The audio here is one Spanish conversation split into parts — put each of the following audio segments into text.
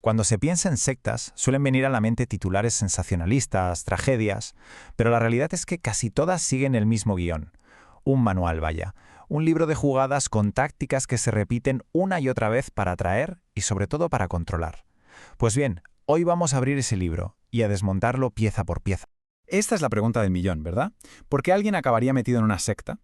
Cuando se piensa en sectas, suelen venir a la mente titulares sensacionalistas, tragedias, pero la realidad es que casi todas siguen el mismo guión. Un manual, vaya. Un libro de jugadas con tácticas que se repiten una y otra vez para atraer y sobre todo para controlar. Pues bien, hoy vamos a abrir ese libro y a desmontarlo pieza por pieza. Esta es la pregunta del millón, ¿verdad? ¿Por qué alguien acabaría metido en una secta?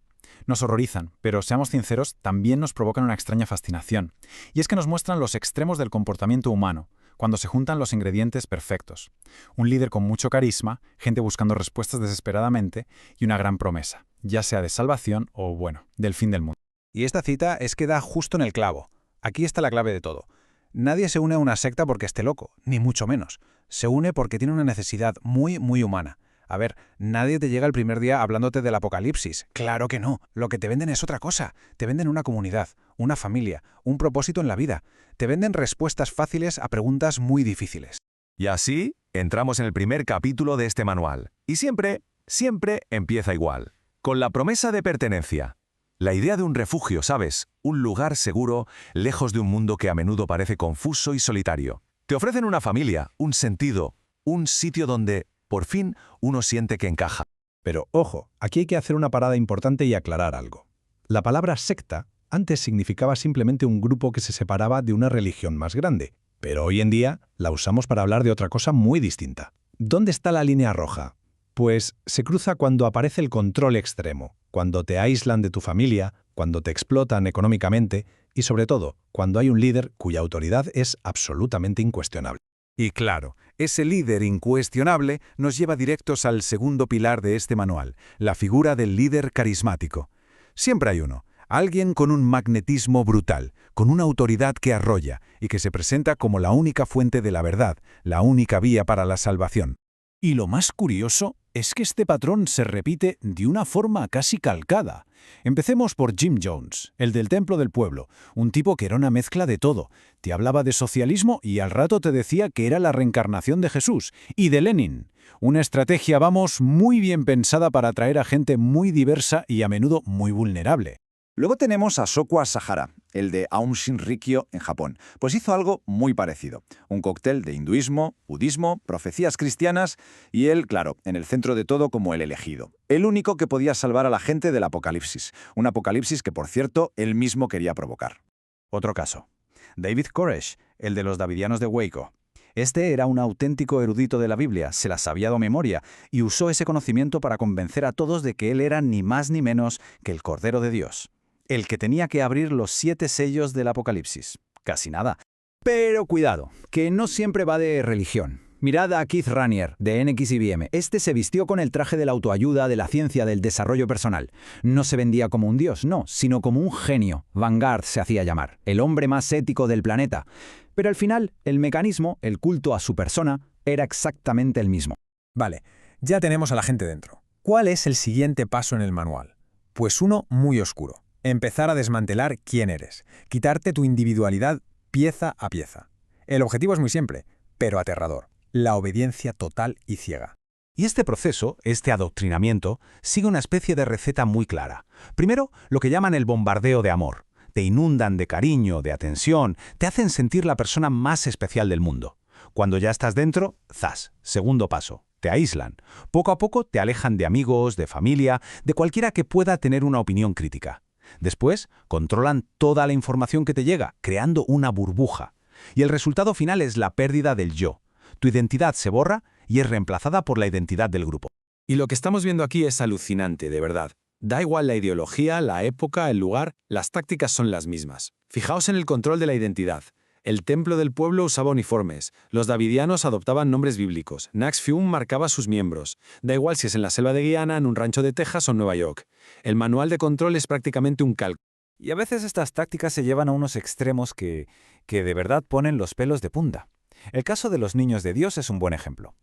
Nos horrorizan, pero seamos sinceros, también nos provocan una extraña fascinación. Y es que nos muestran los extremos del comportamiento humano, cuando se juntan los ingredientes perfectos. Un líder con mucho carisma, gente buscando respuestas desesperadamente y una gran promesa, ya sea de salvación o, bueno, del fin del mundo. Y esta cita es que da justo en el clavo. Aquí está la clave de todo. Nadie se une a una secta porque esté loco, ni mucho menos. Se une porque tiene una necesidad muy, muy humana. A ver, nadie te llega el primer día hablándote del apocalipsis. Claro que no. Lo que te venden es otra cosa. Te venden una comunidad, una familia, un propósito en la vida. Te venden respuestas fáciles a preguntas muy difíciles. Y así, entramos en el primer capítulo de este manual. Y siempre empieza igual. Con la promesa de pertenencia. La idea de un refugio, ¿sabes? Un lugar seguro, lejos de un mundo que a menudo parece confuso y solitario. Te ofrecen una familia, un sentido, un sitio donde, por fin, uno siente que encaja. Pero ojo, aquí hay que hacer una parada importante y aclarar algo. La palabra secta antes significaba simplemente un grupo que se separaba de una religión más grande, pero hoy en día la usamos para hablar de otra cosa muy distinta. ¿Dónde está la línea roja? Pues se cruza cuando aparece el control extremo, cuando te aíslan de tu familia, cuando te explotan económicamente y, sobre todo, cuando hay un líder cuya autoridad es absolutamente incuestionable. Y claro, ese líder incuestionable nos lleva directos al segundo pilar de este manual, la figura del líder carismático. Siempre hay uno, alguien con un magnetismo brutal, con una autoridad que arrolla y que se presenta como la única fuente de la verdad, la única vía para la salvación. Y lo más curioso es que este patrón se repite de una forma casi calcada. Empecemos por Jim Jones, el del Templo del Pueblo, un tipo que era una mezcla de todo. Te hablaba de socialismo y al rato te decía que era la reencarnación de Jesús, y de Lenin. Una estrategia, vamos, muy bien pensada para atraer a gente muy diversa y a menudo muy vulnerable. Luego tenemos a Soku Asahara, el de Aum Shinrikyo en Japón, pues hizo algo muy parecido. Un cóctel de hinduismo, budismo, profecías cristianas y él, claro, en el centro de todo como el elegido. El único que podía salvar a la gente del apocalipsis. Un apocalipsis que, por cierto, él mismo quería provocar. Otro caso. David Koresh, el de los Davidianos de Waco. Este era un auténtico erudito de la Biblia, se la sabía de memoria y usó ese conocimiento para convencer a todos de que él era ni más ni menos que el Cordero de Dios. El que tenía que abrir los 7 sellos del Apocalipsis. Casi nada. Pero cuidado, que no siempre va de religión. Mirad a Keith Raniere, de NXIBM. Este se vistió con el traje de la autoayuda, de la ciencia, del desarrollo personal. No se vendía como un dios, no, sino como un genio. Vanguard se hacía llamar, el hombre más ético del planeta. Pero al final, el mecanismo, el culto a su persona, era exactamente el mismo. Vale, ya tenemos a la gente dentro. ¿Cuál es el siguiente paso en el manual? Pues uno muy oscuro. Empezar a desmantelar quién eres, quitarte tu individualidad pieza a pieza. El objetivo es muy simple, pero aterrador, la obediencia total y ciega. Y este proceso, este adoctrinamiento, sigue una especie de receta muy clara. Primero, lo que llaman el bombardeo de amor. Te inundan de cariño, de atención, te hacen sentir la persona más especial del mundo. Cuando ya estás dentro, ¡zas! Segundo paso, te aíslan. Poco a poco te alejan de amigos, de familia, de cualquiera que pueda tener una opinión crítica. Después, controlan toda la información que te llega, creando una burbuja. Y el resultado final es la pérdida del yo. Tu identidad se borra y es reemplazada por la identidad del grupo. Y lo que estamos viendo aquí es alucinante, de verdad. Da igual la ideología, la época, el lugar, las tácticas son las mismas. Fijaos en el control de la identidad. El Templo del Pueblo usaba uniformes, los davidianos adoptaban nombres bíblicos, NaxFium marcaba sus miembros. Da igual si es en la selva de Guyana, en un rancho de Texas o en Nueva York. El manual de control es prácticamente un calco. Y a veces estas tácticas se llevan a unos extremos que de verdad ponen los pelos de punta. El caso de los niños de Dios es un buen ejemplo.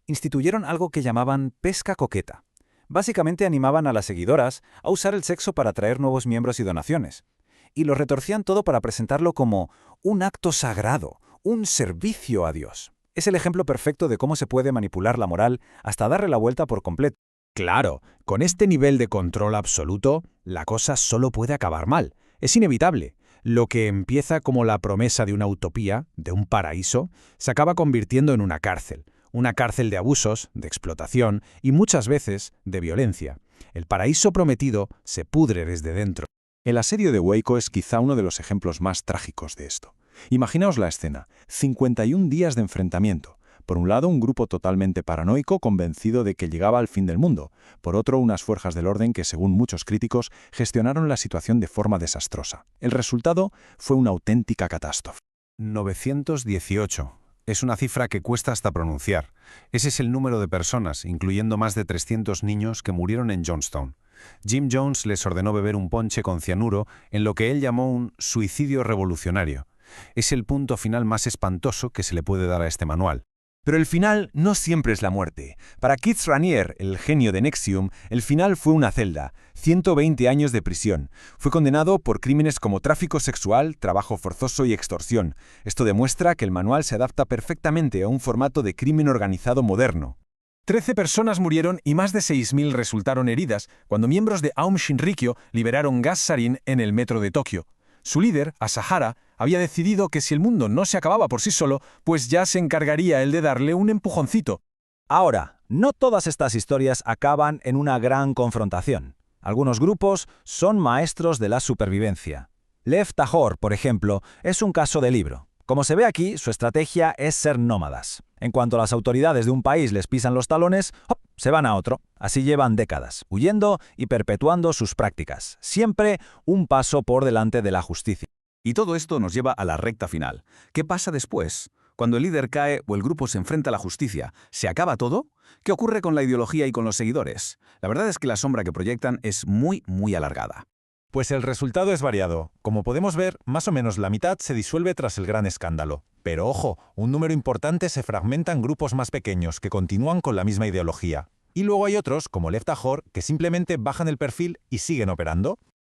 Instituyeron algo que llamaban pesca coqueta. Básicamente animaban a las seguidoras a usar el sexo para atraer nuevos miembros y donaciones. Y lo retorcían todo para presentarlo como un acto sagrado, un servicio a Dios. Es el ejemplo perfecto de cómo se puede manipular la moral hasta darle la vuelta por completo. Claro, con este nivel de control absoluto, la cosa solo puede acabar mal. Es inevitable. Lo que empieza como la promesa de una utopía, de un paraíso, se acaba convirtiendo en una cárcel de abusos, de explotación y muchas veces de violencia. El paraíso prometido se pudre desde dentro. El asedio de Waco es quizá uno de los ejemplos más trágicos de esto. Imaginaos la escena: 51 días de enfrentamiento. Por un lado, un grupo totalmente paranoico convencido de que llegaba al fin del mundo. Por otro, unas fuerzas del orden que, según muchos críticos, gestionaron la situación de forma desastrosa. El resultado fue una auténtica catástrofe. 918. Es una cifra que cuesta hasta pronunciar. Ese es el número de personas, incluyendo más de 300 niños, que murieron en Johnstown. Jim Jones les ordenó beber un ponche con cianuro en lo que él llamó un suicidio revolucionario. Es el punto final más espantoso que se le puede dar a este manual. Pero el final no siempre es la muerte. Para Keith Raniere, el genio de NXIVM, el final fue una celda, 120 años de prisión. Fue condenado por crímenes como tráfico sexual, trabajo forzoso y extorsión. Esto demuestra que el manual se adapta perfectamente a un formato de crimen organizado moderno. 13 personas murieron y más de 6.000 resultaron heridas cuando miembros de Aum Shinrikyo liberaron gas sarin en el metro de Tokio. Su líder, Asahara, había decidido que si el mundo no se acababa por sí solo, pues ya se encargaría él de darle un empujoncito. Ahora, no todas estas historias acaban en una gran confrontación. Algunos grupos son maestros de la supervivencia. Lev Tahor, por ejemplo, es un caso de libro. Como se ve aquí, su estrategia es ser nómadas. En cuanto las autoridades de un país les pisan los talones, ¡hop!, se van a otro. Así llevan décadas, huyendo y perpetuando sus prácticas, siempre un paso por delante de la justicia. Y todo esto nos lleva a la recta final. ¿Qué pasa después? Cuando el líder cae o el grupo se enfrenta a la justicia, ¿se acaba todo? ¿Qué ocurre con la ideología y con los seguidores? La verdad es que la sombra que proyectan es muy alargada. Pues el resultado es variado. Como podemos ver, más o menos la mitad se disuelve tras el gran escándalo. Pero ojo, un número importante se fragmenta en grupos más pequeños que continúan con la misma ideología. Y luego hay otros, como Lev Tahor, que simplemente bajan el perfil y siguen operando.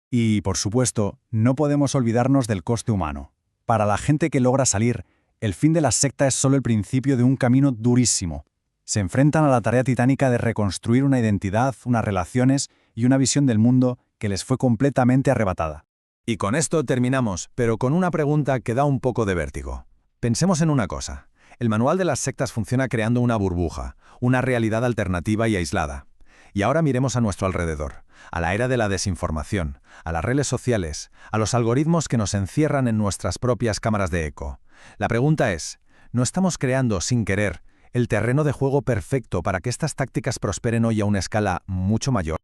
Y, por supuesto, no podemos olvidarnos del coste humano. Para la gente que logra salir, el fin de la secta es solo el principio de un camino durísimo. Se enfrentan a la tarea titánica de reconstruir una identidad, unas relaciones y una visión del mundo que les fue completamente arrebatada. Y con esto terminamos, pero con una pregunta que da un poco de vértigo. Pensemos en una cosa. El manual de las sectas funciona creando una burbuja, una realidad alternativa y aislada. Y ahora miremos a nuestro alrededor, a la era de la desinformación, a las redes sociales, a los algoritmos que nos encierran en nuestras propias cámaras de eco. La pregunta es, ¿no estamos creando, sin querer, el terreno de juego perfecto para que estas tácticas prosperen hoy a una escala mucho mayor?